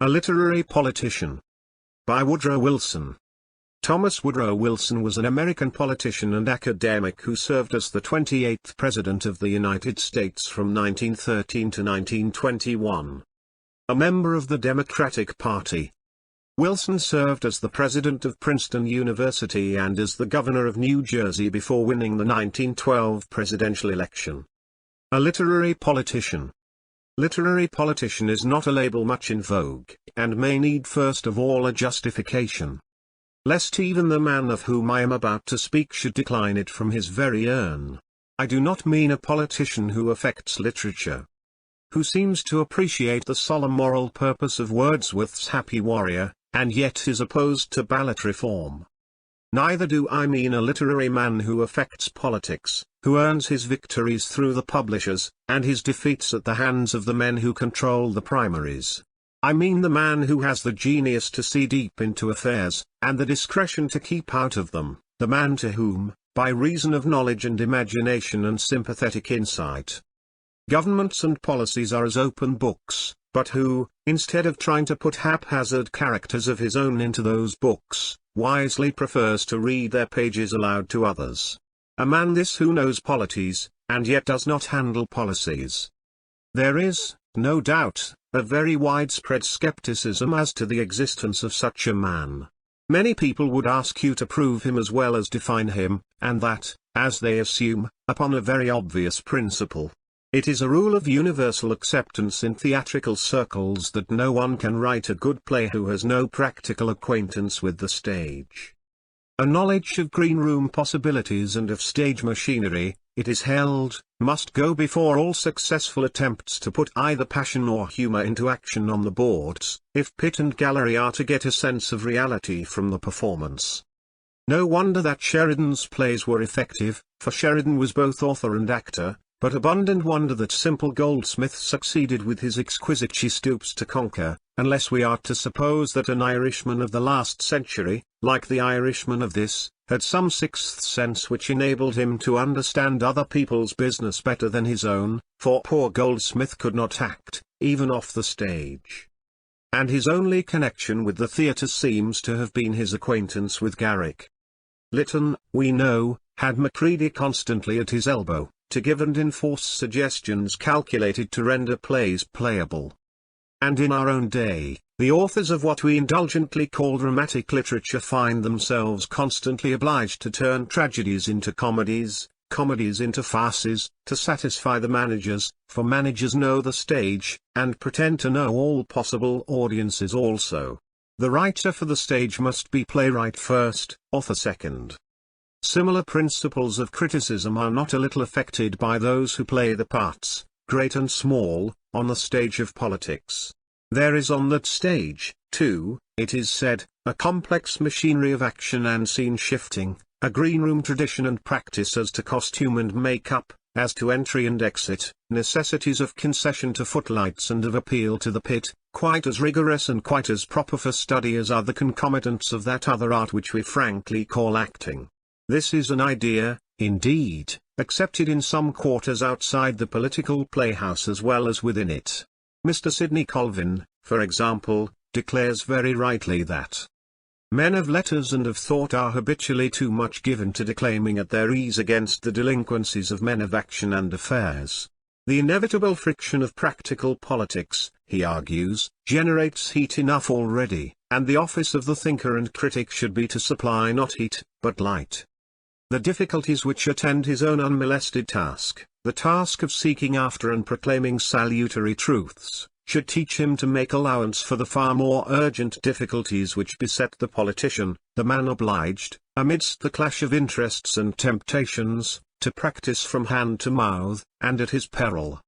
A Literary Politician. By Woodrow Wilson. Thomas Woodrow Wilson was an American politician and academic who served as the 28th President of the United States from 1913 to 1921. A member of the Democratic Party, Wilson served as the president of Princeton University and as the governor of New Jersey before winning the 1912 presidential election. A literary politician. Literary politician is not a label much in vogue, and may need first of all a justification. Lest even the man of whom I am about to speak should decline it from his very urn. I do not mean a politician who affects literature, who seems to appreciate the solemn moral purpose of Wordsworth's Happy Warrior, and yet is opposed to ballot reform. Neither do I mean a literary man who affects politics, who earns his victories through the publishers, and his defeats at the hands of the men who control the primaries. I mean the man who has the genius to see deep into affairs, and the discretion to keep out of them, the man to whom, by reason of knowledge and imagination and sympathetic insight, governments and policies are as open books, but who, instead of trying to put haphazard characters of his own into those books, wisely prefers to read their pages aloud to others. A man this who knows polities, and yet does not handle policies. There is, no doubt, a very widespread skepticism as to the existence of such a man. Many people would ask you to prove him as well as define him, and that, as they assume, upon a very obvious principle. It is a rule of universal acceptance in theatrical circles that no one can write a good play who has no practical acquaintance with the stage. A knowledge of green-room possibilities and of stage machinery, it is held, must go before all successful attempts to put either passion or humor into action on the boards, if pit and gallery are to get a sense of reality from the performance. No wonder that Sheridan's plays were effective, for Sheridan was both author and actor, but abundant wonder that simple Goldsmith succeeded with his exquisite She Stoops to Conquer, unless we are to suppose that an Irishman of the last century, like the Irishman of this, had some sixth sense which enabled him to understand other people's business better than his own, for poor Goldsmith could not act, even off the stage. And his only connection with the theatre seems to have been his acquaintance with Garrick. Lytton, we know, had Macready constantly at his elbow, to give and enforce suggestions calculated to render plays playable. And in our own day, the authors of what we indulgently call dramatic literature find themselves constantly obliged to turn tragedies into comedies, comedies into farces, to satisfy the managers, for managers know the stage, and pretend to know all possible audiences also. The writer for the stage must be playwright first, author second. Similar principles of criticism are not a little affected by those who play the parts, great and small, on the stage of politics. There is on that stage, too, it is said, a complex machinery of action and scene shifting, a greenroom tradition and practice as to costume and make-up, as to entry and exit, necessities of concession to footlights and of appeal to the pit, quite as rigorous and quite as proper for study as are the concomitants of that other art which we frankly call acting. This is an idea, indeed, accepted in some quarters outside the political playhouse as well as within it. Mr. Sidney Colvin, for example, declares very rightly that men of letters and of thought are habitually too much given to declaiming at their ease against the delinquencies of men of action and affairs. The inevitable friction of practical politics, he argues, generates heat enough already, and the office of the thinker and critic should be to supply not heat, but light. The difficulties which attend his own unmolested task, the task of seeking after and proclaiming salutary truths, should teach him to make allowance for the far more urgent difficulties which beset the politician, the man obliged, amidst the clash of interests and temptations, to practice from hand to mouth, and at his peril.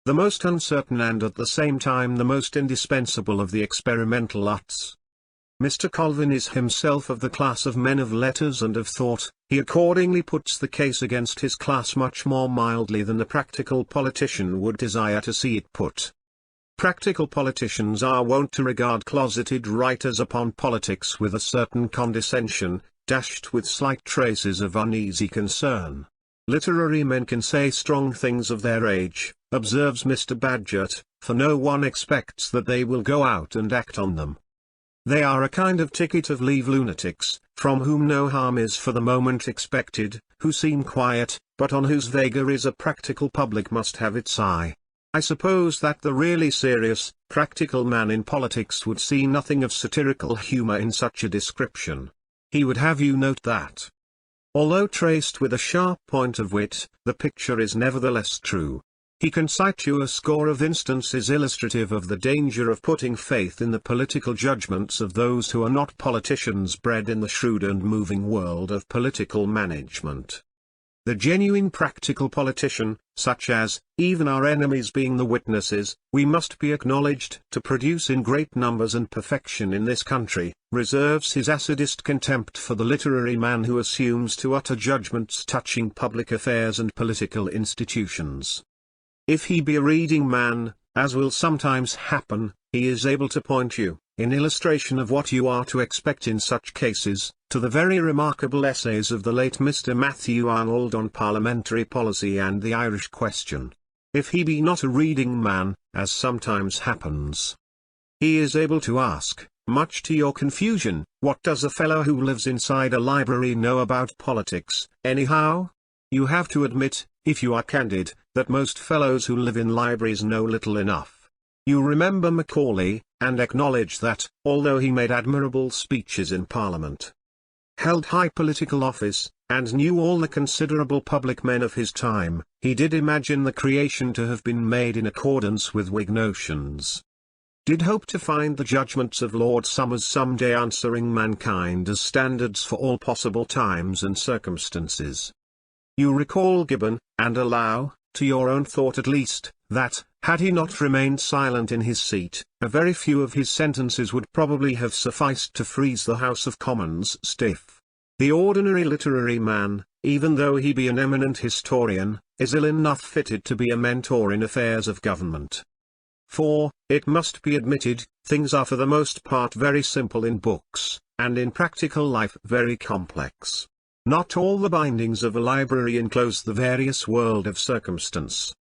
The most uncertain and at the same time the most indispensable of the experimental arts. Mr. Colvin is himself of the class of men of letters and of thought. He accordingly puts the case against his class much more mildly than the practical politician would desire to see it put. Practical politicians are wont to regard closeted writers upon politics with a certain condescension, dashed with slight traces of uneasy concern. Literary men can say strong things of their age, observes Mr. Bagehot, for no one expects that they will go out and act on them. They are a kind of ticket of leave lunatics, from whom no harm is for the moment expected, who seem quiet, but on whose vagaries a practical public must have its eye. I suppose that the really serious, practical man in politics would see nothing of satirical humor in such a description. He would have you note that, although traced with a sharp point of wit, the picture is nevertheless true. He can cite you a score of instances illustrative of the danger of putting faith in the political judgments of those who are not politicians bred in the shrewd and moving world of political management. The genuine practical politician, such as, even our enemies being the witnesses, we must be acknowledged to produce in great numbers and perfection in this country, reserves his acidest contempt for the literary man who assumes to utter judgments touching public affairs and political institutions. If he be a reading man, as will sometimes happen, he is able to point you, in illustration of what you are to expect in such cases, to the very remarkable essays of the late Mr. Matthew Arnold on parliamentary policy and the Irish question. If he be not a reading man, as sometimes happens, he is able to ask, much to your confusion, what does a fellow who lives inside a library know about politics, anyhow? You have to admit, if you are candid, that most fellows who live in libraries know little enough. You remember Macaulay, and acknowledge that, although he made admirable speeches in Parliament, held high political office, and knew all the considerable public men of his time, he did imagine the creation to have been made in accordance with Whig notions. Did hope to find the judgments of Lord Somers some day answering mankind as standards for all possible times and circumstances. You recall Gibbon, and allow, to your own thought at least, that, had he not remained silent in his seat, a very few of his sentences would probably have sufficed to freeze the House of Commons stiff. The ordinary literary man, even though he be an eminent historian, is ill enough fitted to be a mentor in affairs of government. For, it must be admitted, things are for the most part very simple in books, and in practical life very complex. Not all the bindings of a library enclose the various world of circumstance.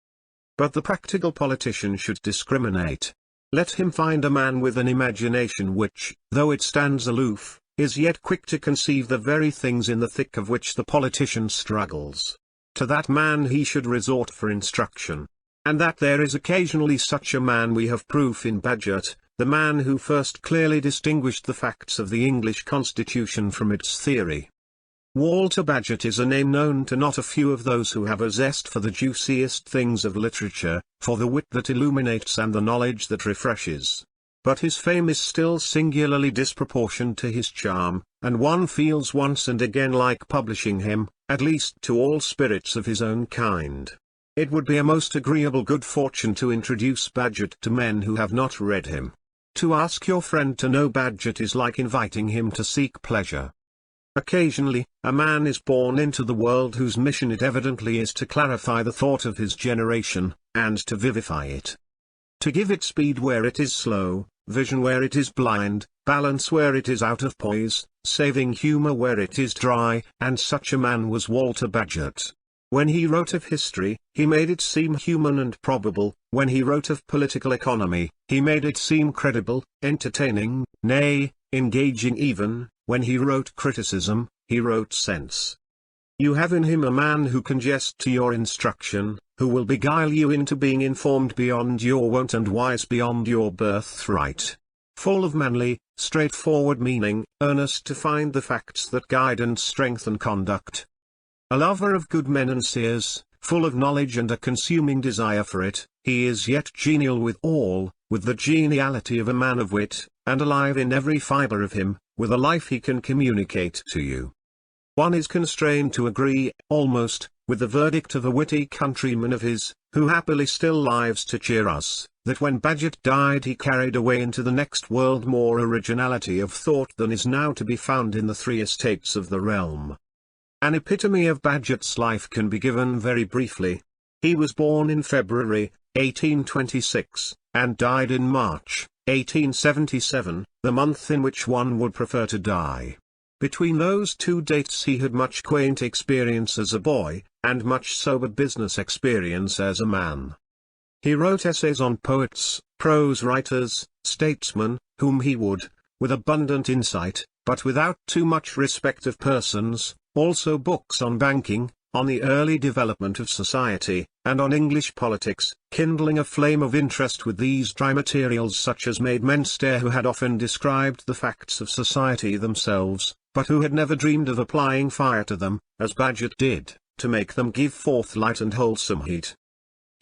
But the practical politician should discriminate. Let him find a man with an imagination which, though it stands aloof, is yet quick to conceive the very things in the thick of which the politician struggles. To that man he should resort for instruction. And that there is occasionally such a man we have proof in Bagehot, the man who first clearly distinguished the facts of the English Constitution from its theory. Walter Bagehot is a name known to not a few of those who have a zest for the juiciest things of literature, for the wit that illuminates and the knowledge that refreshes. But his fame is still singularly disproportioned to his charm, and one feels once and again like publishing him, at least to all spirits of his own kind. It would be a most agreeable good fortune to introduce Bagehot to men who have not read him. To ask your friend to know Bagehot is like inviting him to seek pleasure. Occasionally, a man is born into the world whose mission it evidently is to clarify the thought of his generation, and to vivify it. To give it speed where it is slow, vision where it is blind, balance where it is out of poise, saving humor where it is dry, and such a man was Walter Bagehot. When he wrote of history, he made it seem human and probable; when he wrote of political economy, he made it seem credible, entertaining, nay, engaging even; when he wrote criticism, he wrote sense. You have in him a man who can jest to your instruction, who will beguile you into being informed beyond your wont and wise beyond your birthright. Full of manly, straightforward meaning, earnest to find the facts that guide and strengthen conduct. A lover of good men and seers, full of knowledge and a consuming desire for it, he is yet genial with all, with the geniality of a man of wit, and alive in every fibre of him, with a life he can communicate to you. One is constrained to agree, almost, with the verdict of a witty countryman of his, who happily still lives to cheer us, that when Bagehot died he carried away into the next world more originality of thought than is now to be found in the three estates of the realm. An epitome of Bagehot's life can be given very briefly. He was born in February, 1826, and died in March, 1877, the month in which one would prefer to die. Between those two dates he had much quaint experience as a boy, and much sober business experience as a man. He wrote essays on poets, prose writers, statesmen, whom he would, with abundant insight, but without too much respect of persons, also books on banking, on the early development of society, and on English politics, kindling a flame of interest with these dry materials such as made men stare who had often described the facts of society themselves, but who had never dreamed of applying fire to them, as Bagehot did, to make them give forth light and wholesome heat.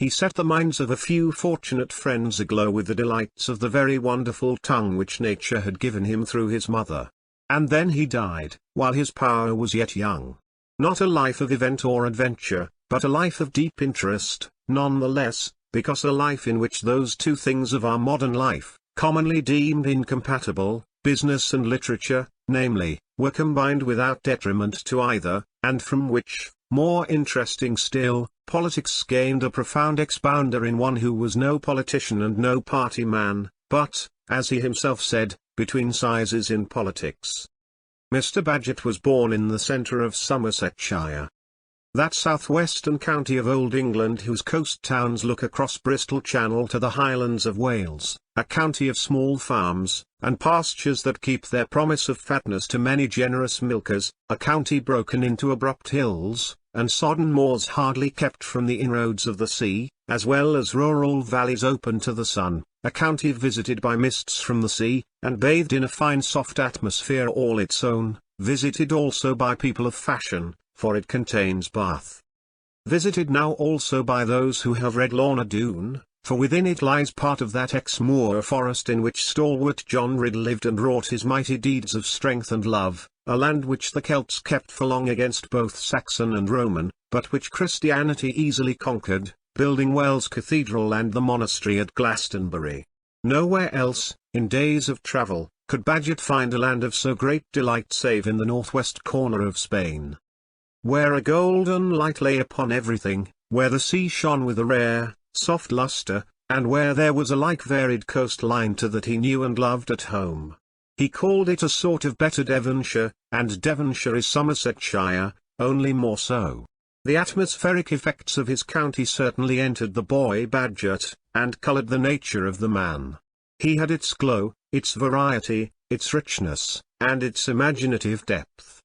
He set the minds of a few fortunate friends aglow with the delights of the very wonderful tongue which nature had given him through his mother. And then he died, while his power was yet young. Not a life of event or adventure, but a life of deep interest, none the less, because a life in which those two things of our modern life, commonly deemed incompatible, business and literature, namely, were combined without detriment to either, and from which, more interesting still, politics gained a profound expounder in one who was no politician and no party man, but, as he himself said, between sizes in politics. Mr. Bagehot was born in the centre of Somersetshire, that southwestern county of Old England whose coast towns look across Bristol Channel to the Highlands of Wales, a county of small farms, and pastures that keep their promise of fatness to many generous milkers, a county broken into abrupt hills, and sodden moors hardly kept from the inroads of the sea, as well as rural valleys open to the sun, a county visited by mists from the sea, and bathed in a fine soft atmosphere all its own, visited also by people of fashion, for it contains Bath. Visited now also by those who have read Lorna Doone, for within it lies part of that ex-moor forest in which stalwart John Ridd lived and wrought his mighty deeds of strength and love, a land which the Celts kept for long against both Saxon and Roman, but which Christianity easily conquered, building Wells Cathedral and the monastery at Glastonbury. Nowhere else, in days of travel, could Bagehot find a land of so great delight save in the northwest corner of Spain, where a golden light lay upon everything, where the sea shone with a rare, soft lustre, and where there was a like varied coastline to that he knew and loved at home. He called it a sort of better Devonshire, and Devonshire is Somersetshire, only more so. The atmospheric effects of his county certainly entered the boy Bagehot, and coloured the nature of the man. He had its glow, its variety, its richness, and its imaginative depth.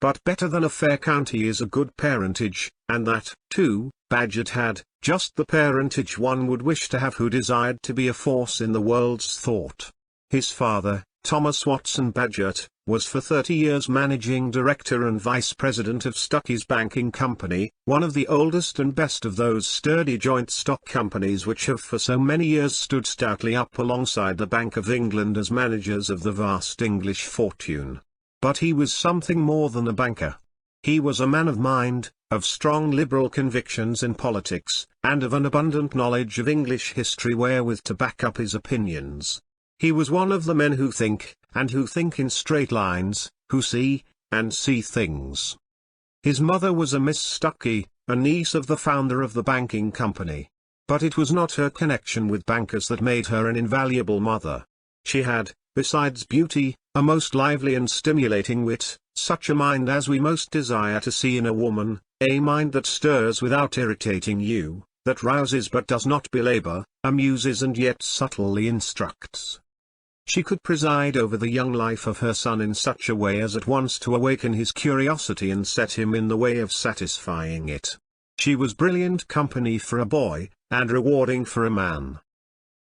But better than a fair county is a good parentage, and that, too, Bagehot had, just the parentage one would wish to have who desired to be a force in the world's thought. His father, Thomas Watson Bagehot, was for 30 years managing director and vice president of Stuckey's Banking Company, one of the oldest and best of those sturdy joint stock companies which have for so many years stood stoutly up alongside the Bank of England as managers of the vast English fortune. But he was something more than a banker. He was a man of mind, of strong liberal convictions in politics, and of an abundant knowledge of English history wherewith to back up his opinions. He was one of the men who think, and who think in straight lines, who see, and see things. His mother was a Miss Stuckey, a niece of the founder of the banking company. But it was not her connection with bankers that made her an invaluable mother. She had, besides beauty, a most lively and stimulating wit, such a mind as we most desire to see in a woman, a mind that stirs without irritating you, that rouses but does not belabor, amuses and yet subtly instructs. She could preside over the young life of her son in such a way as at once to awaken his curiosity and set him in the way of satisfying it. She was brilliant company for a boy, and rewarding for a man.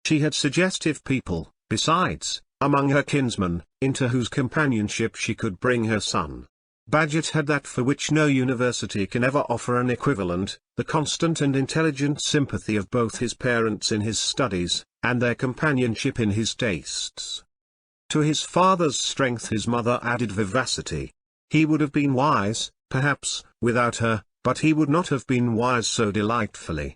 She had suggestive people, besides, among her kinsmen, into whose companionship she could bring her son. Bagehot had that for which no university can ever offer an equivalent, the constant and intelligent sympathy of both his parents in his studies, and their companionship in his tastes. To his father's strength his mother added vivacity. He would have been wise, perhaps, without her, but he would not have been wise so delightfully.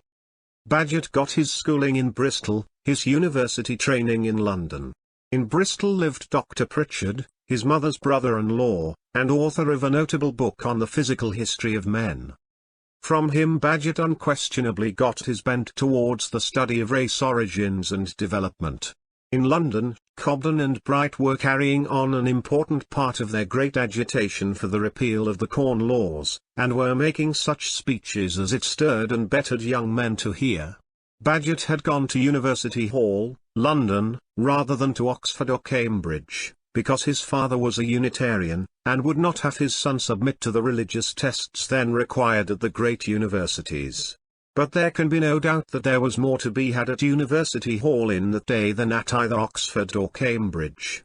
Bagehot got his schooling in Bristol, his university training in London. In Bristol lived Dr. Pritchard, his mother's brother-in-law, and author of a notable book on the physical history of men. From him Bagehot unquestionably got his bent towards the study of race origins and development. In London, Cobden and Bright were carrying on an important part of their great agitation for the repeal of the Corn Laws, and were making such speeches as it stirred and bettered young men to hear. Bagehot had gone to University Hall, London, rather than to Oxford or Cambridge, because his father was a Unitarian, and would not have his son submit to the religious tests then required at the great universities. But there can be no doubt that there was more to be had at University Hall in that day than at either Oxford or Cambridge.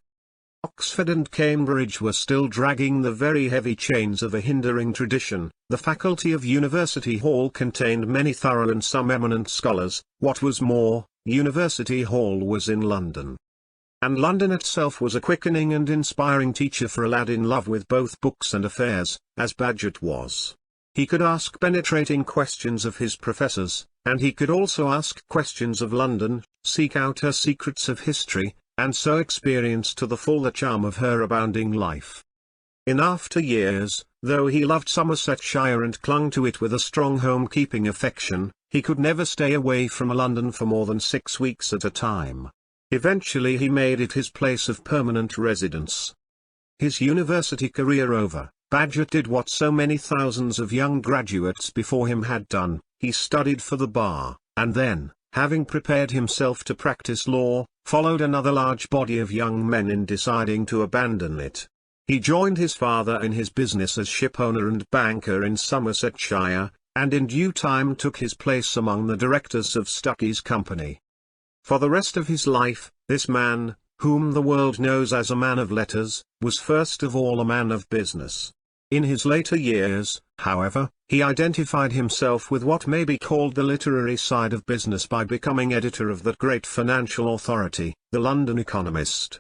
Oxford and Cambridge were still dragging the very heavy chains of a hindering tradition. The faculty of University Hall contained many thorough and some eminent scholars. What was more, University Hall was in London. And London itself was a quickening and inspiring teacher for a lad in love with both books and affairs, as Bagehot was. He could ask penetrating questions of his professors, and he could also ask questions of London, seek out her secrets of history, and so experience to the full the charm of her abounding life. In after years, though he loved Somersetshire and clung to it with a strong home-keeping affection, he could never stay away from London for more than 6 weeks at a time. Eventually he made it his place of permanent residence. His university career over, Bagehot did what so many thousands of young graduates before him had done. He studied for the bar, and then, having prepared himself to practice law, followed another large body of young men in deciding to abandon it. He joined his father in his business as shipowner and banker in Somersetshire, and in due time took his place among the directors of Stuckey's company. For the rest of his life, this man, whom the world knows as a man of letters, was first of all a man of business. In his later years, however, he identified himself with what may be called the literary side of business by becoming editor of that great financial authority, the London Economist.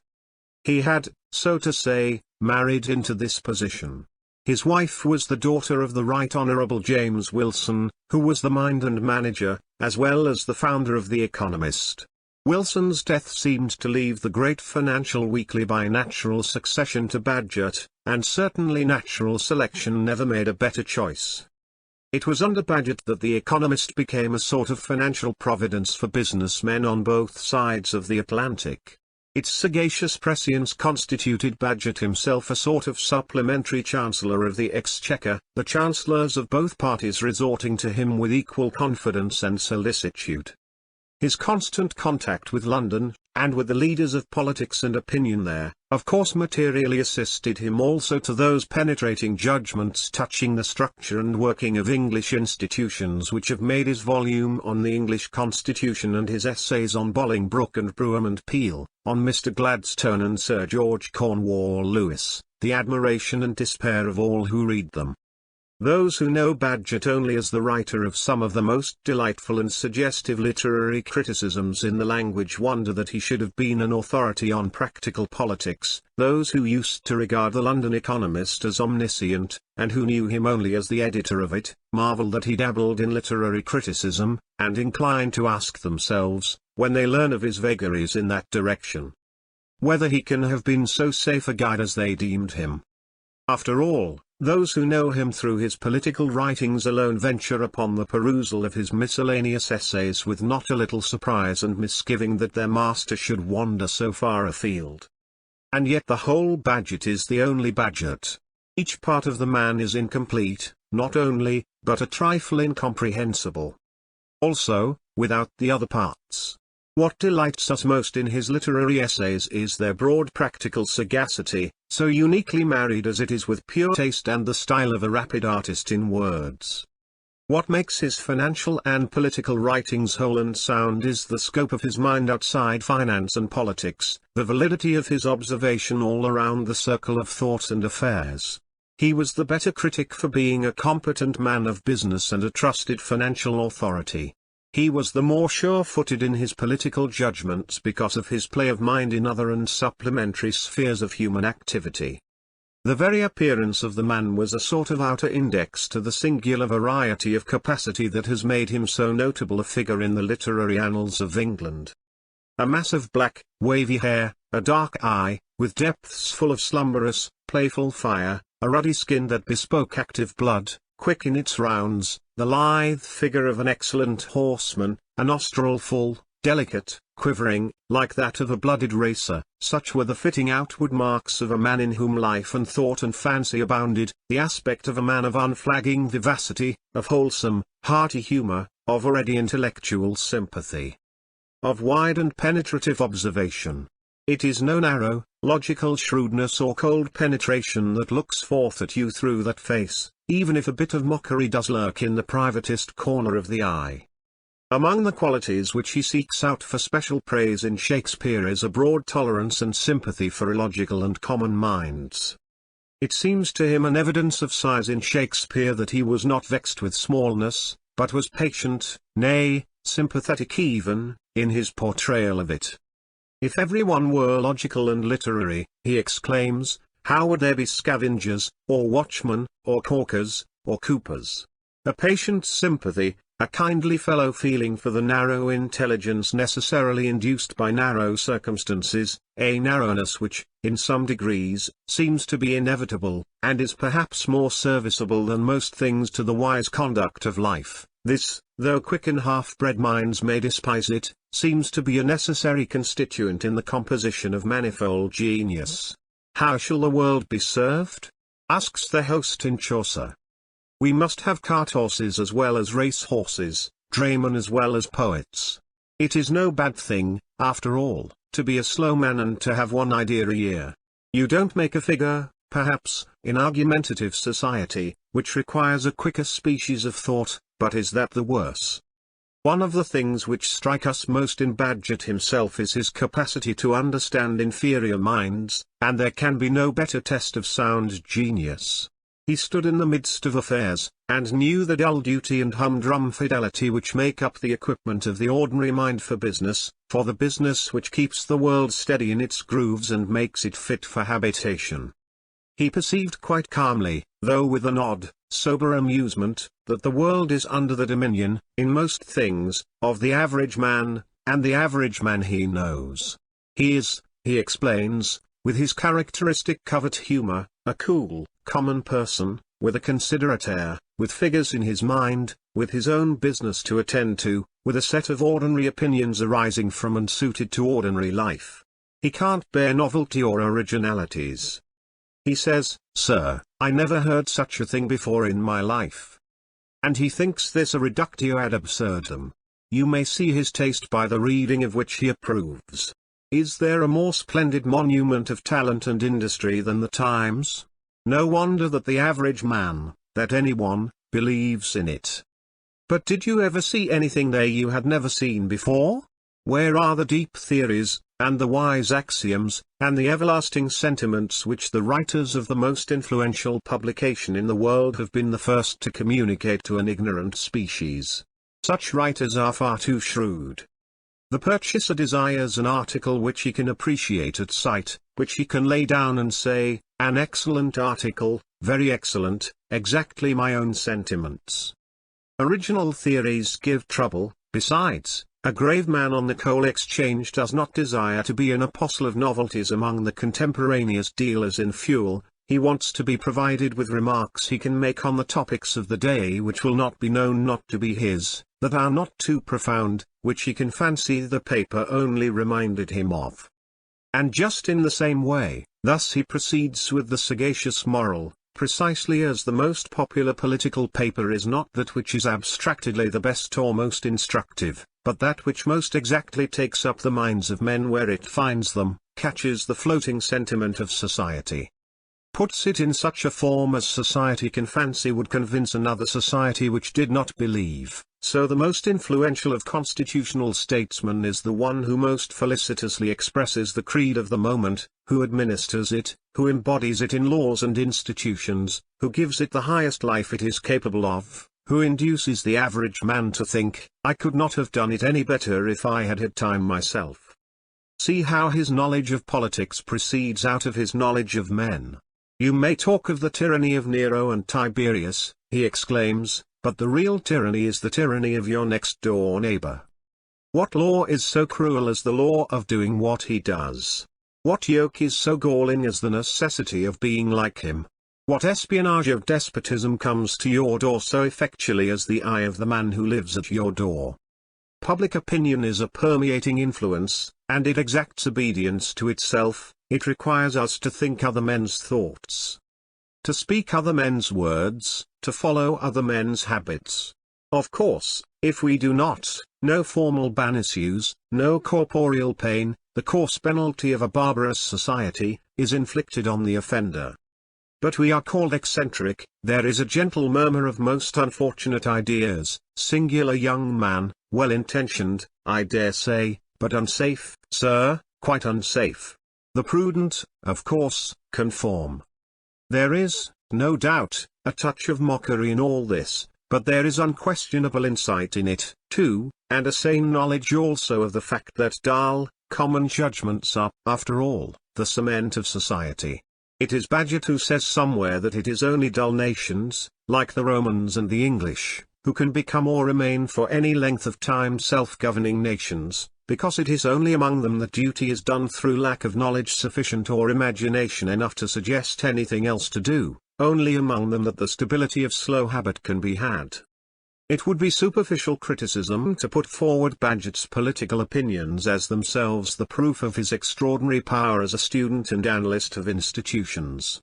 He had, so to say, married into this position. His wife was the daughter of the Right Honourable James Wilson, who was the mind and manager, as well as the founder of the Economist. Wilson's death seemed to leave the great financial weekly by natural succession to Bagehot, and certainly natural selection never made a better choice. It was under Bagehot that the Economist became a sort of financial providence for businessmen on both sides of the Atlantic. Its sagacious prescience constituted Bagehot himself a sort of supplementary Chancellor of the Exchequer, the chancellors of both parties resorting to him with equal confidence and solicitude. His constant contact with London, and with the leaders of politics and opinion there, of course materially assisted him also to those penetrating judgments touching the structure and working of English institutions which have made his volume on the English Constitution and his essays on Bolingbroke and Brougham and Peel, on Mr. Gladstone and Sir George Cornwall Lewis, the admiration and despair of all who read them. Those who know Bagehot only as the writer of some of the most delightful and suggestive literary criticisms in the language wonder that he should have been an authority on practical politics. Those who used to regard the London Economist as omniscient, and who knew him only as the editor of it, marvel that he dabbled in literary criticism, and incline to ask themselves, when they learn of his vagaries in that direction, whether he can have been so safe a guide as they deemed him. After all, those who know him through his political writings alone venture upon the perusal of his miscellaneous essays with not a little surprise and misgiving that their master should wander so far afield. And yet the whole Bagehot is the only Bagehot. Each part of the man is incomplete, not only, but a trifle incomprehensible also, without the other parts. What delights us most in his literary essays is their broad practical sagacity, so uniquely married as it is with pure taste and the style of a rapid artist in words. What makes his financial and political writings whole and sound is the scope of his mind outside finance and politics, the validity of his observation all around the circle of thought and affairs. He was the better critic for being a competent man of business and a trusted financial authority. He was the more sure-footed in his political judgments because of his play of mind in other and supplementary spheres of human activity. The very appearance of the man was a sort of outer index to the singular variety of capacity that has made him so notable a figure in the literary annals of England. A mass of black, wavy hair, a dark eye, with depths full of slumberous, playful fire, a ruddy skin that bespoke active blood, quick in its rounds, the lithe figure of an excellent horseman, a nostril full, delicate, quivering, like that of a blooded racer. Such were the fitting outward marks of a man in whom life and thought and fancy abounded, the aspect of a man of unflagging vivacity, of wholesome, hearty humor, of a ready intellectual sympathy, of wide and penetrative observation. It is no narrow, logical shrewdness or cold penetration that looks forth at you through that face, even if a bit of mockery does lurk in the privatest corner of the eye. Among the qualities which he seeks out for special praise in Shakespeare is a broad tolerance and sympathy for illogical and common minds. It seems to him an evidence of size in Shakespeare that he was not vexed with smallness, but was patient, nay, sympathetic even, in his portrayal of it. If everyone were logical and literary, he exclaims, how would there be scavengers, or watchmen, or caulkers, or coopers? A patient sympathy, a kindly fellow feeling for the narrow intelligence necessarily induced by narrow circumstances, a narrowness which, in some degrees, seems to be inevitable, and is perhaps more serviceable than most things to the wise conduct of life. This, though quick and half-bred minds may despise it, seems to be a necessary constituent in the composition of manifold genius. How shall the world be served? Asks the host in Chaucer. We must have cart-horses as well as race-horses, draymen as well as poets. It is no bad thing, after all, to be a slow man and to have one idea a year. You don't make a figure, perhaps, in argumentative society, which requires a quicker species of thought, but is that the worse? One of the things which strike us most in Bagehot himself is his capacity to understand inferior minds, and there can be no better test of sound genius. He stood in the midst of affairs, and knew the dull duty and humdrum fidelity which make up the equipment of the ordinary mind for the business which keeps the world steady in its grooves and makes it fit for habitation. He perceived quite calmly, though with an odd, sober amusement, that the world is under the dominion, in most things, of the average man, and the average man he knows. He is, he explains, with his characteristic covert humor, a cool, common person, with a considerate air, with figures in his mind, with his own business to attend to, with a set of ordinary opinions arising from and suited to ordinary life. He can't bear novelty or originalities. He says, "Sir, I never heard such a thing before in my life." And he thinks this a reductio ad absurdum. You may see his taste by the reading of which he approves. Is there a more splendid monument of talent and industry than the Times? No wonder that the average man, that anyone, believes in it. But did you ever see anything there you had never seen before? Where are the deep theories, and the wise axioms, and the everlasting sentiments which the writers of the most influential publication in the world have been the first to communicate to an ignorant species? Such writers are far too shrewd. The purchaser desires an article which he can appreciate at sight, which he can lay down and say, an excellent article, very excellent, exactly my own sentiments. Original theories give trouble. Besides, a grave man on the coal exchange does not desire to be an apostle of novelties among the contemporaneous dealers in fuel. He wants to be provided with remarks he can make on the topics of the day which will not be known not to be his, that are not too profound, which he can fancy the paper only reminded him of. And just in the same way, thus he proceeds with the sagacious moral, precisely as the most popular political paper is not that which is abstractedly the best or most instructive, but that which most exactly takes up the minds of men where it finds them, catches the floating sentiment of society, puts it in such a form as society can fancy would convince another society which did not believe. So the most influential of constitutional statesmen is the one who most felicitously expresses the creed of the moment, who administers it, who embodies it in laws and institutions, who gives it the highest life it is capable of, who induces the average man to think, I could not have done it any better if I had had time myself. See how his knowledge of politics proceeds out of his knowledge of men. You may talk of the tyranny of Nero and Tiberius, he exclaims, but the real tyranny is the tyranny of your next-door neighbor. What law is so cruel as the law of doing what he does? What yoke is so galling as the necessity of being like him? What espionage of despotism comes to your door so effectually as the eye of the man who lives at your door? public opinion is a permeating influence, and it exacts obedience to itself, it requires us to think other men's thoughts, to speak other men's words, to follow other men's habits. Of course, if we do not, no formal ban ensues, no corporeal pain, the coarse penalty of a barbarous society, is inflicted on the offender. But we are called eccentric, there is a gentle murmur of most unfortunate ideas, singular young man, well-intentioned, I dare say, but unsafe, sir, quite unsafe. The prudent, of course, conform. There is, no doubt, a touch of mockery in all this, but there is unquestionable insight in it, too, and a sane knowledge also of the fact that dull, common judgments are, after all, the cement of society. It is Bagehot who says somewhere that it is only dull nations, like the Romans and the English, who can become or remain for any length of time self-governing nations, because it is only among them that duty is done through lack of knowledge sufficient or imagination enough to suggest anything else to do, only among them that the stability of slow habit can be had. It would be superficial criticism to put forward Bagehot's political opinions as themselves the proof of his extraordinary power as a student and analyst of institutions.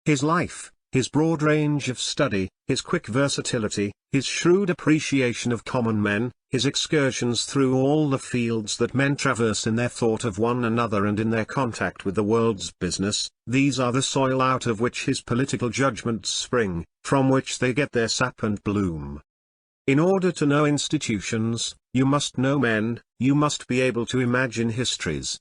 His life, his broad range of study, his quick versatility, his shrewd appreciation of common men, his excursions through all the fields that men traverse in their thought of one another and in their contact with the world's business, these are the soil out of which his political judgments spring, from which they get their sap and bloom. In order to know institutions, you must know men, you must be able to imagine histories,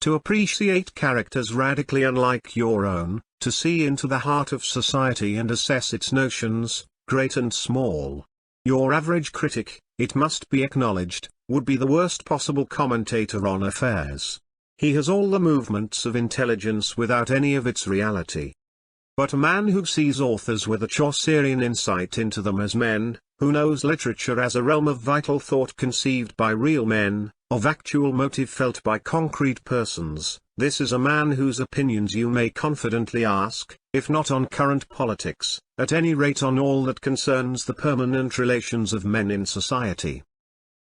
to appreciate characters radically unlike your own, to see into the heart of society and assess its notions, great and small. Your average critic, it must be acknowledged, would be the worst possible commentator on affairs. He has all the movements of intelligence without any of its reality. But a man who sees authors with a Chaucerian insight into them as men, who knows literature as a realm of vital thought conceived by real men, of actual motive felt by concrete persons, this is a man whose opinions you may confidently ask, if not on current politics, at any rate on all that concerns the permanent relations of men in society.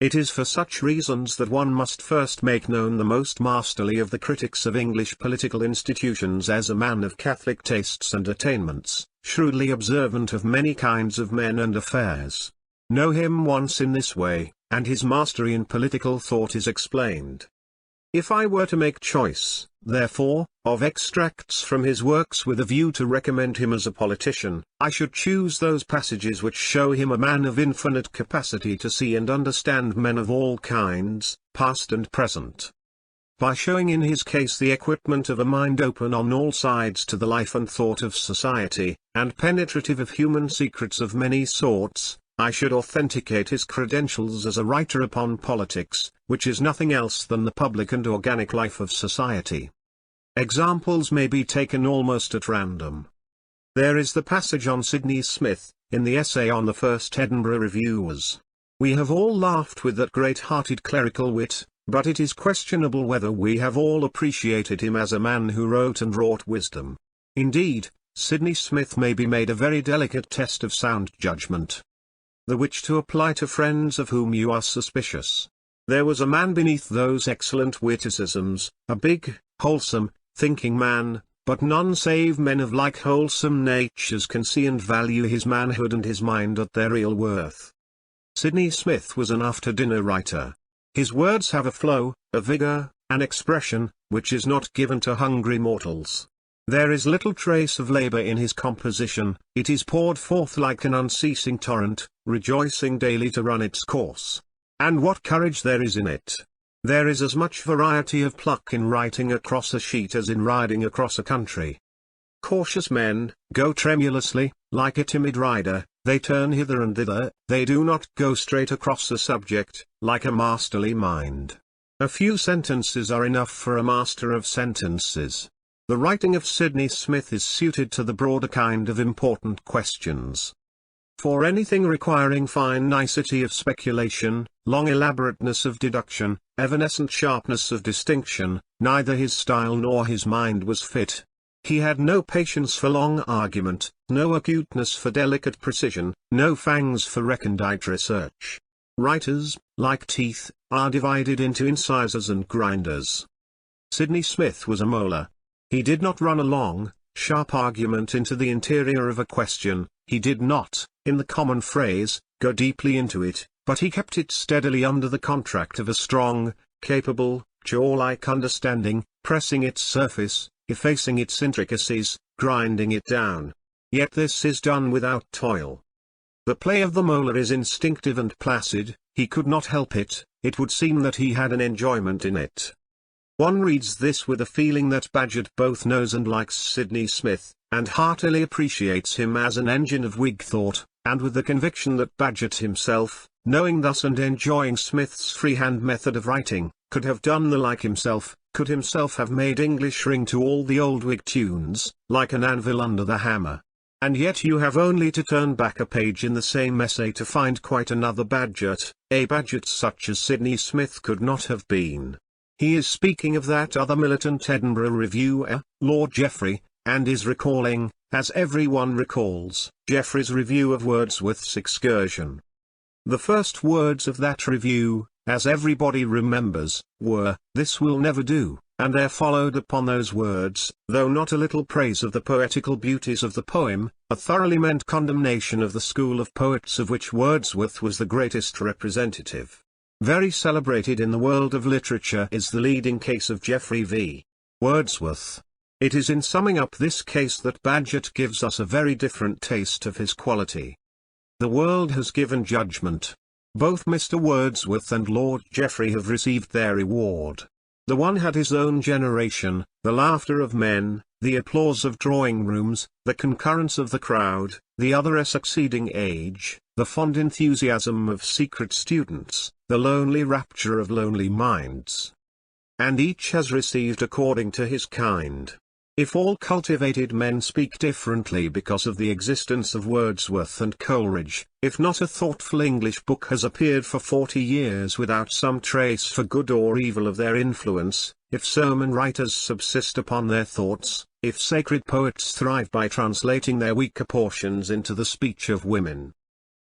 It is for such reasons that one must first make known the most masterly of the critics of English political institutions as a man of catholic tastes and attainments, shrewdly observant of many kinds of men and affairs. Know him once in this way, and his mastery in political thought is explained. If I were to make choice, therefore, of extracts from his works with a view to recommend him as a politician, I should choose those passages which show him a man of infinite capacity to see and understand men of all kinds, past and present. By showing in his case the equipment of a mind open on all sides to the life and thought of society, and penetrative of human secrets of many sorts, I should authenticate his credentials as a writer upon politics, which is nothing else than the public and organic life of society. Examples may be taken almost at random. There is the passage on Sidney Smith, in the essay on the first Edinburgh Reviewers. We have all laughed with that great-hearted clerical wit, but it is questionable whether we have all appreciated him as a man who wrote and wrought wisdom. Indeed, Sidney Smith may be made a very delicate test of sound judgment, the which to apply to friends of whom you are suspicious. There was a man beneath those excellent witticisms, a big, wholesome, thinking man, but none save men of like wholesome natures can see and value his manhood and his mind at their real worth. Sidney Smith was an after-dinner writer. His words have a flow, a vigor, an expression, which is not given to hungry mortals. There is little trace of labor in his composition, it is poured forth like an unceasing torrent, rejoicing daily to run its course. And what courage there is in it! There is as much variety of pluck in writing across a sheet as in riding across a country. Cautious men, go tremulously, like a timid rider, they turn hither and thither, they do not go straight across a subject, like a masterly mind. A few sentences are enough for a master of sentences. The writing of Sidney Smith is suited to the broader kind of important questions. For anything requiring fine nicety of speculation, long elaborateness of deduction, evanescent sharpness of distinction, neither his style nor his mind was fit. He had no patience for long argument, no acuteness for delicate precision, no fangs for recondite research. Writers, like teeth, are divided into incisors and grinders. Sidney Smith was a molar. He did not run a long, sharp argument into the interior of a question, he did not, in the common phrase, go deeply into it, but he kept it steadily under the contract of a strong, capable, jaw-like understanding, pressing its surface, effacing its intricacies, grinding it down. Yet this is done without toil. The play of the molar is instinctive and placid, he could not help it, it would seem that he had an enjoyment in it. One reads this with a feeling that Bagehot both knows and likes Sidney Smith, and heartily appreciates him as an engine of Whig thought, and with the conviction that Bagehot himself, knowing thus and enjoying Smith's freehand method of writing, could have done the like himself, could himself have made English ring to all the old Whig tunes, like an anvil under the hammer. And yet you have only to turn back a page in the same essay to find quite another Bagehot, a Bagehot such as Sidney Smith could not have been. He is speaking of that other militant Edinburgh reviewer, Lord Jeffrey, and is recalling, as everyone recalls, Jeffrey's review of Wordsworth's Excursion. The first words of that review, as everybody remembers, were, "This will never do," and there followed upon those words, though not a little praise of the poetical beauties of the poem, a thoroughly meant condemnation of the school of poets of which Wordsworth was the greatest representative. Very celebrated in the world of literature is the leading case of Geoffrey v. Wordsworth. It is in summing up this case that Bagehot gives us a very different taste of his quality. The world has given judgment. Both Mr. Wordsworth and Lord Jeffrey have received their reward. The one had his own generation, the laughter of men, the applause of drawing-rooms, the concurrence of the crowd, the other a succeeding age, the fond enthusiasm of secret students, the lonely rapture of lonely minds. And each has received according to his kind. If all cultivated men speak differently because of the existence of Wordsworth and Coleridge, if not a thoughtful English book has appeared for 40 years without some trace for good or evil of their influence, if sermon writers subsist upon their thoughts, if sacred poets thrive by translating their weaker portions into the speech of women.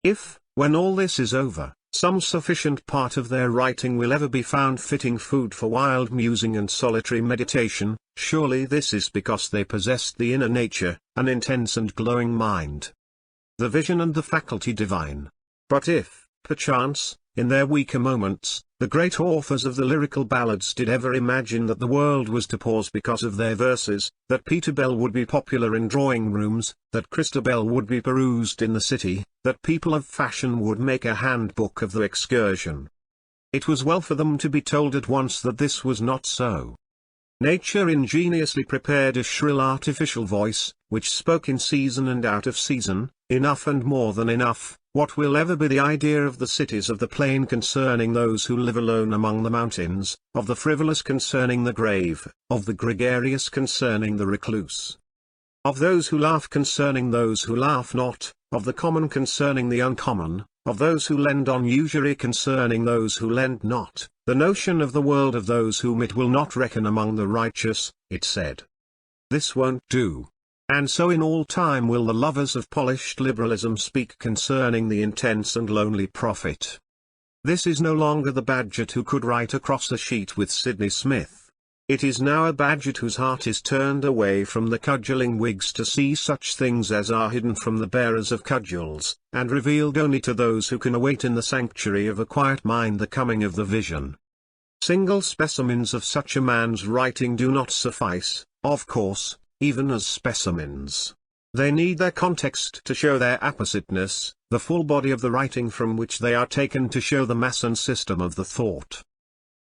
If, when all this is over, some sufficient part of their writing will ever be found fitting food for wild musing and solitary meditation, surely this is because they possessed the inner nature, an intense and glowing mind, the vision and the faculty divine. But if, perchance, in their weaker moments, the great authors of the lyrical ballads did ever imagine that the world was to pause because of their verses, that Peter Bell would be popular in drawing-rooms, that Christabel would be perused in the city, that people of fashion would make a handbook of the excursion, it was well for them to be told at once that this was not so. Nature ingeniously prepared a shrill artificial voice, which spoke in season and out of season, enough and more than enough. What will ever be the idea of the cities of the plain concerning those who live alone among the mountains, of the frivolous concerning the grave, of the gregarious concerning the recluse, of those who laugh concerning those who laugh not, of the common concerning the uncommon, of those who lend on usury concerning those who lend not, the notion of the world of those whom it will not reckon among the righteous, it said. This won't do. And so in all time will the lovers of polished liberalism speak concerning the intense and lonely prophet. This is no longer the Bagehot who could write across a sheet with Sidney Smith. It is now a Bagehot whose heart is turned away from the cudgelling Whigs to see such things as are hidden from the bearers of cudgels, and revealed only to those who can await in the sanctuary of a quiet mind the coming of the vision. Single specimens of such a man's writing do not suffice, of course, even as specimens. They need their context to show their appositeness, the full body of the writing from which they are taken to show the mass and system of the thought.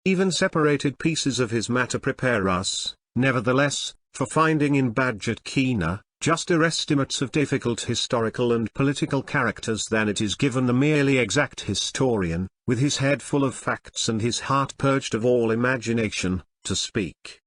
Even separated pieces of his matter prepare us, nevertheless, for finding in Bagehot keener, juster estimates of difficult historical and political characters than it is given the merely exact historian, with his head full of facts and his heart purged of all imagination, to speak.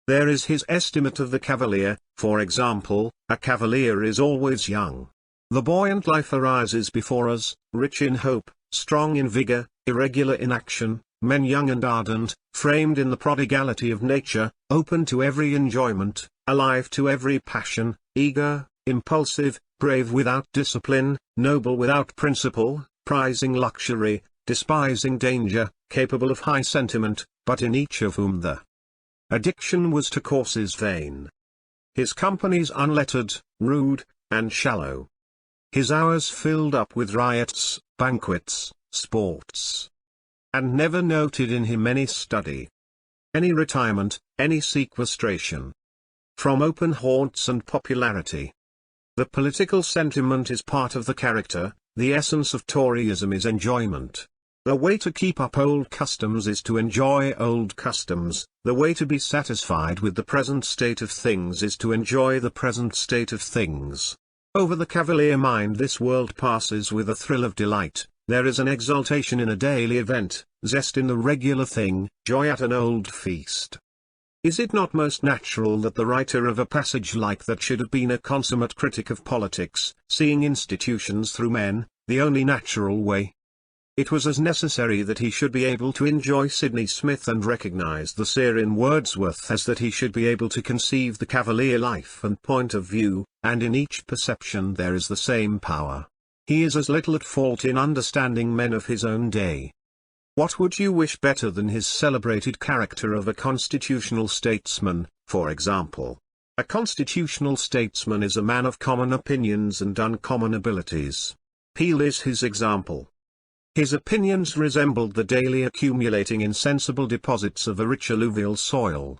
There is his estimate of the Cavalier, for example. A Cavalier is always young. The buoyant life arises before us, rich in hope, strong in vigor, irregular in action, men young and ardent, framed in the prodigality of nature, open to every enjoyment, alive to every passion, eager, impulsive, brave without discipline, noble without principle, prizing luxury, despising danger, capable of high sentiment, but in each of whom the addiction was to courses vain. His companies unlettered, rude, and shallow. His hours filled up with riots, banquets, sports. And never noted in him any study, any retirement, any sequestration from open haunts and popularity. The political sentiment is part of the character. The essence of Toryism is enjoyment. The way to keep up old customs is to enjoy old customs. The way to be satisfied with the present state of things is to enjoy the present state of things. Over the cavalier mind this world passes with a thrill of delight. There is an exultation in a daily event, zest in the regular thing, joy at an old feast. Is it not most natural that the writer of a passage like that should have been a consummate critic of politics, seeing institutions through men, the only natural way? It was as necessary that he should be able to enjoy Sydney Smith and recognize the seer in Wordsworth as that he should be able to conceive the cavalier life and point of view, and in each perception there is the same power. He is as little at fault in understanding men of his own day. What would you wish better than his celebrated character of a constitutional statesman, for example? A constitutional statesman is a man of common opinions and uncommon abilities. Peel is his example. His opinions resembled the daily accumulating insensible deposits of a rich alluvial soil.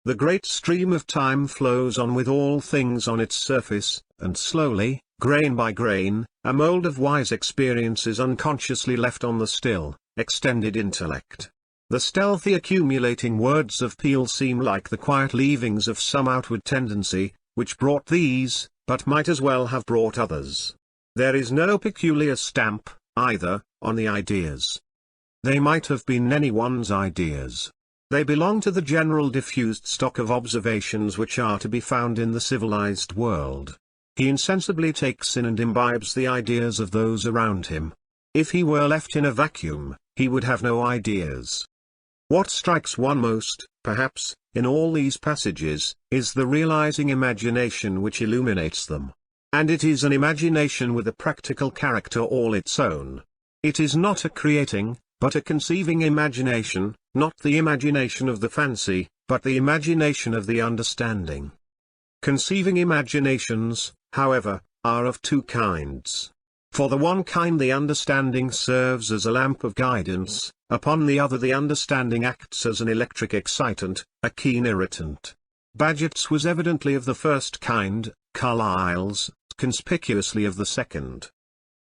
The great stream of time flows on with all things on its surface, and slowly, grain by grain, a mould of wise experience is unconsciously left on the still, extended intellect. The stealthy accumulating words of Peel seem like the quiet leavings of some outward tendency, which brought these, but might as well have brought others. There is no peculiar stamp, either, on the ideas. They might have been anyone's ideas. They belong to the general diffused stock of observations which are to be found in the civilized world. He insensibly takes in and imbibes the ideas of those around him. If he were left in a vacuum, he would have no ideas. What strikes one most, perhaps, in all these passages, is the realizing imagination which illuminates them. And it is an imagination with a practical character all its own. It is not a creating, but a conceiving imagination, not the imagination of the fancy, but the imagination of the understanding. Conceiving imaginations, however, are of two kinds. For the one kind the understanding serves as a lamp of guidance, upon the other the understanding acts as an electric excitant, a keen irritant. Bagehot's was evidently of the first kind, Carlyle's, conspicuously of the second.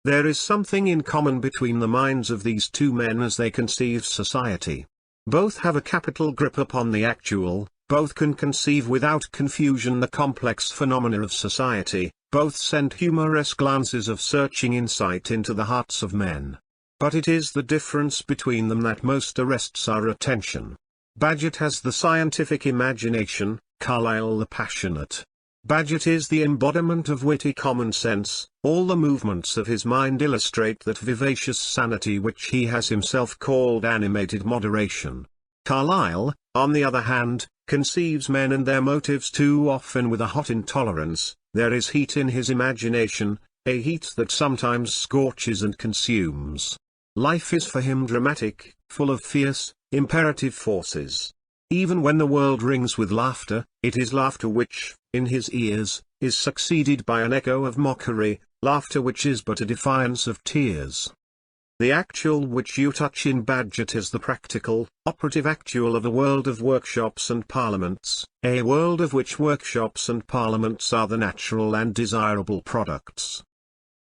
There is something in common between the minds of these two men as they conceive society. Both have a capital grip upon the actual, both can conceive without confusion the complex phenomena of society, both send humorous glances of searching insight into the hearts of men. But it is the difference between them that most arrests our attention. Bagehot has the scientific imagination, Carlyle the passionate. Bagehot is the embodiment of witty common sense. All the movements of his mind illustrate that vivacious sanity which he has himself called animated moderation. Carlyle, on the other hand, conceives men and their motives too often with a hot intolerance. There is heat in his imagination, a heat that sometimes scorches and consumes. Life is for him dramatic, full of fierce, imperative forces. Even when the world rings with laughter, it is laughter which, in his ears, is succeeded by an echo of mockery, laughter which is but a defiance of tears. The actual which you touch in Bagehot is the practical, operative actual of a world of workshops and parliaments, a world of which workshops and parliaments are the natural and desirable products.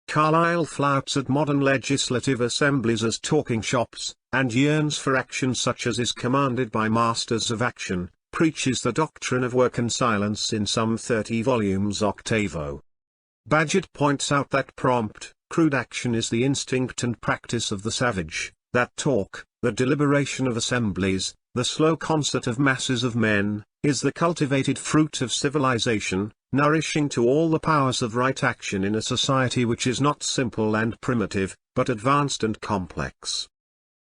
Carlyle flouts at modern legislative assemblies as talking shops, and yearns for action such as is commanded by masters of action, preaches the doctrine of work and silence in some 30 volumes octavo. Bagehot points out that prompt, crude action is the instinct and practice of the savage, that talk, the deliberation of assemblies, the slow concert of masses of men, is the cultivated fruit of civilization, nourishing to all the powers of right action in a society which is not simple and primitive, but advanced and complex.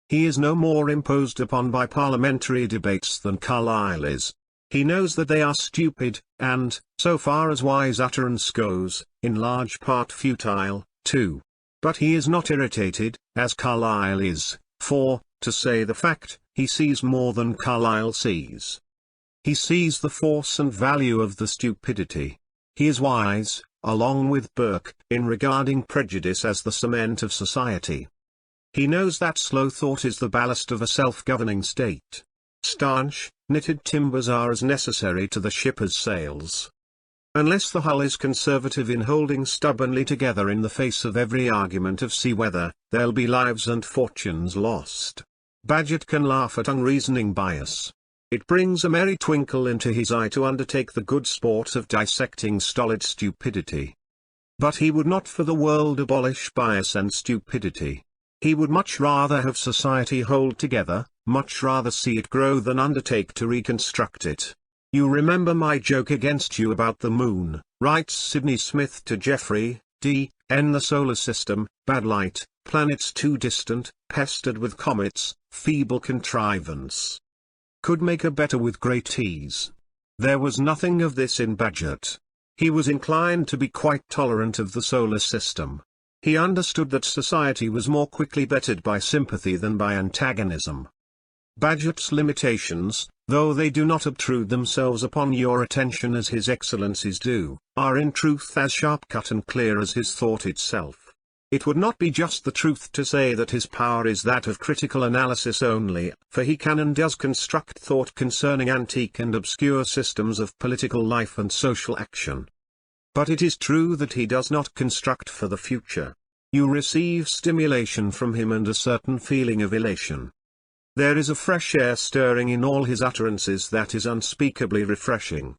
He is no more imposed upon by parliamentary debates than Carlyle is. He knows that they are stupid, and, so far as wise utterance goes, in large part futile, too. But he is not irritated, as Carlyle is, for, to say the fact, he sees more than Carlyle sees. He sees the force and value of the stupidity. He is wise, along with Burke, in regarding prejudice as the cement of society. He knows that slow thought is the ballast of a self-governing state. Stanch, knitted timbers are as necessary to the ship as sails. Unless the hull is conservative in holding stubbornly together in the face of every argument of sea weather, there'll be lives and fortunes lost. Bagehot can laugh at unreasoning bias. It brings a merry twinkle into his eye to undertake the good sport of dissecting stolid stupidity. But he would not for the world abolish bias and stupidity. He would much rather have society hold together, much rather see it grow than undertake to reconstruct it. "You remember my joke against you about the moon," writes Sidney Smith to Geoffrey D.N. "The solar system, bad light, planets too distant, pestered with comets, feeble contrivance. Could make a better with great ease." There was nothing of this in Bagehot. He was inclined to be quite tolerant of the solar system. He understood that society was more quickly bettered by sympathy than by antagonism. Bagehot's limitations, though they do not obtrude themselves upon your attention as his excellencies do, are in truth as sharp-cut and clear as his thought itself. It would not be just the truth to say that his power is that of critical analysis only, for he can and does construct thought concerning antique and obscure systems of political life and social action. But it is true that he does not construct for the future. You receive stimulation from him and a certain feeling of elation. There is a fresh air stirring in all his utterances that is unspeakably refreshing.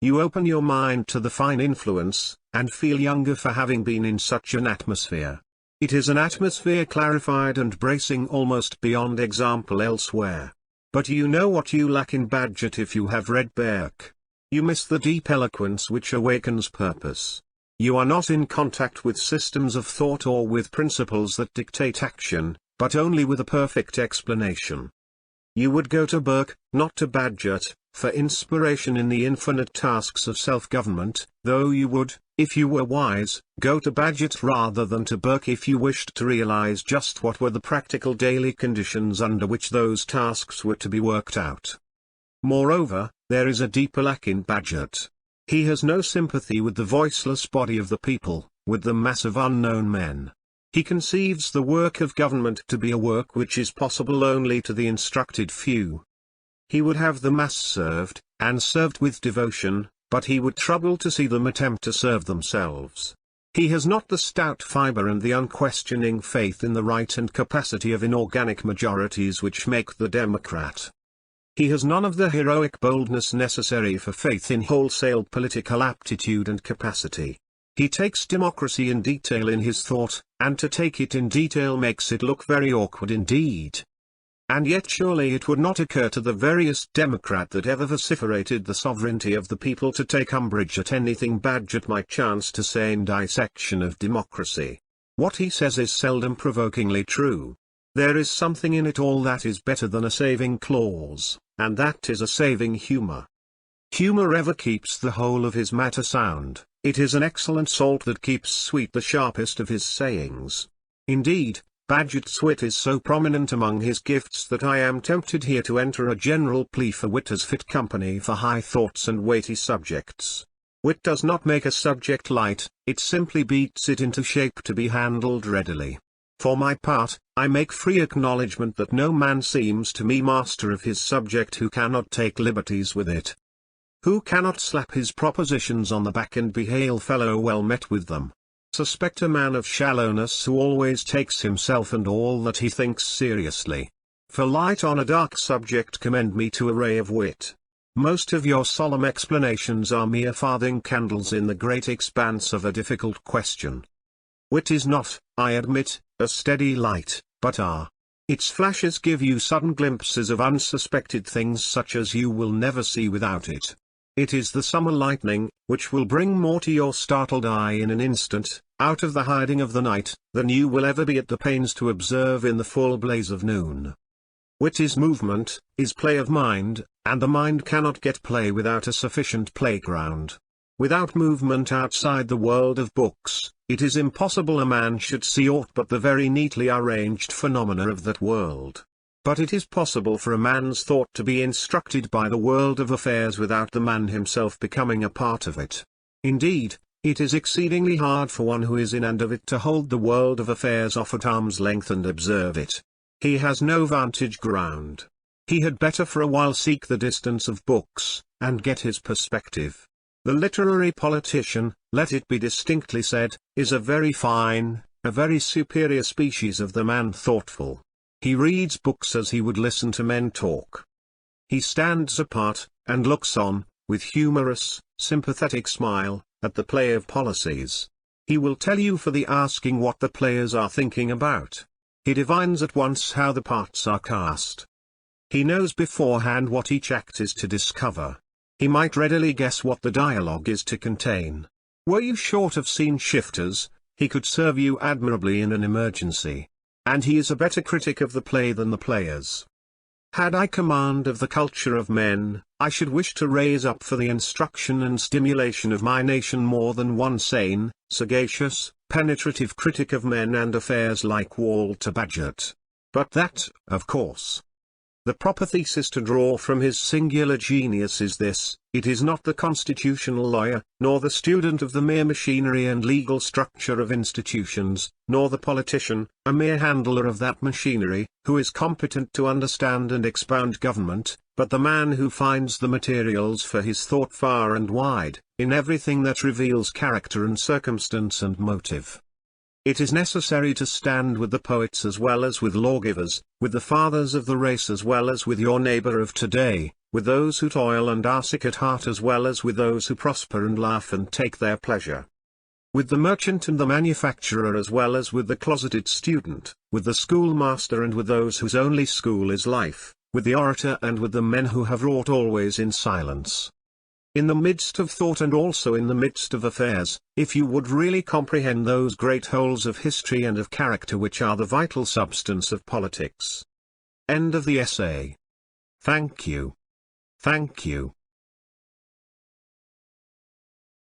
You open your mind to the fine influence, and feel younger for having been in such an atmosphere. It is an atmosphere clarified and bracing almost beyond example elsewhere. But you know what you lack in Bagehot if you have read Burke. You miss the deep eloquence which awakens purpose. You are not in contact with systems of thought or with principles that dictate action, but only with a perfect explanation. You would go to Burke, not to Bagehot, for inspiration in the infinite tasks of self-government, though you would, if you were wise, go to Bagehot rather than to Burke if you wished to realize just what were the practical daily conditions under which those tasks were to be worked out. Moreover, there is a deeper lack in Bagehot. He has no sympathy with the voiceless body of the people, with the mass of unknown men. He conceives the work of government to be a work which is possible only to the instructed few. He would have the mass served, and served with devotion, but he would trouble to see them attempt to serve themselves. He has not the stout fibre and the unquestioning faith in the right and capacity of inorganic majorities which make the democrat. He has none of the heroic boldness necessary for faith in wholesale political aptitude and capacity. He takes democracy in detail in his thought, and to take it in detail makes it look very awkward indeed. And yet surely it would not occur to the veriest democrat that ever vociferated the sovereignty of the people to take umbrage at anything Bagehot might chance to say in dissection of democracy. What he says is seldom provokingly true. There is something in it all that is better than a saving clause, and that is a saving humor. Humor ever keeps the whole of his matter sound. It is an excellent salt that keeps sweet the sharpest of his sayings. Indeed, Bagehot's wit is so prominent among his gifts that I am tempted here to enter a general plea for wit as fit company for high thoughts and weighty subjects. Wit does not make a subject light, it simply beats it into shape to be handled readily. For my part, I make free acknowledgment that no man seems to me master of his subject who cannot take liberties with it. Who cannot slap his propositions on the back and be hail fellow well met with them. Suspect a man of shallowness who always takes himself and all that he thinks seriously. For light on a dark subject commend me to a ray of wit. Most of your solemn explanations are mere farthing candles in the great expanse of a difficult question. Wit is not, I admit, a steady light, but its flashes give you sudden glimpses of unsuspected things such as you will never see without it. It is the summer lightning, which will bring more to your startled eye in an instant, out of the hiding of the night, than you will ever be at the pains to observe in the full blaze of noon. Wit is movement, is play of mind, and the mind cannot get play without a sufficient playground. Without movement outside the world of books, It is impossible a man should see aught but the very neatly arranged phenomena of that world. But it is possible for a man's thought to be instructed by the world of affairs without the man himself becoming a part of it. Indeed, it is exceedingly hard for one who is in and of it to hold the world of affairs off at arm's length and observe it. He has no vantage ground. He had better for a while seek the distance of books, and get his perspective. The literary politician, let it be distinctly said, is a very fine, a very superior species of the man thoughtful. He reads books as he would listen to men talk. He stands apart, and looks on, with humorous, sympathetic smile, at the play of policies. He will tell you for the asking what the players are thinking about. He divines at once how the parts are cast. He knows beforehand what each act is to discover. He might readily guess what the dialogue is to contain. Were you short of scene shifters, he could serve you admirably in an emergency. And he is a better critic of the play than the players. Had I command of the culture of men, I should wish to raise up for the instruction and stimulation of my nation more than one sane, sagacious, penetrative critic of men and affairs like Walter Bagehot. But that, of course. The proper thesis to draw from his singular genius is this: it is not the constitutional lawyer, nor the student of the mere machinery and legal structure of institutions, nor the politician, a mere handler of that machinery, who is competent to understand and expound government, but the man who finds the materials for his thought far and wide, in everything that reveals character and circumstance and motive. It is necessary to stand with the poets as well as with lawgivers, with the fathers of the race as well as with your neighbor of today, with those who toil and are sick at heart as well as with those who prosper and laugh and take their pleasure. With the merchant and the manufacturer as well as with the closeted student, with the schoolmaster and with those whose only school is life, with the orator and with the men who have wrought always in silence. In the midst of thought and also in the midst of affairs, if you would really comprehend those great wholes of history and of character which are the vital substance of politics. End of the essay. Thank you. Thank you.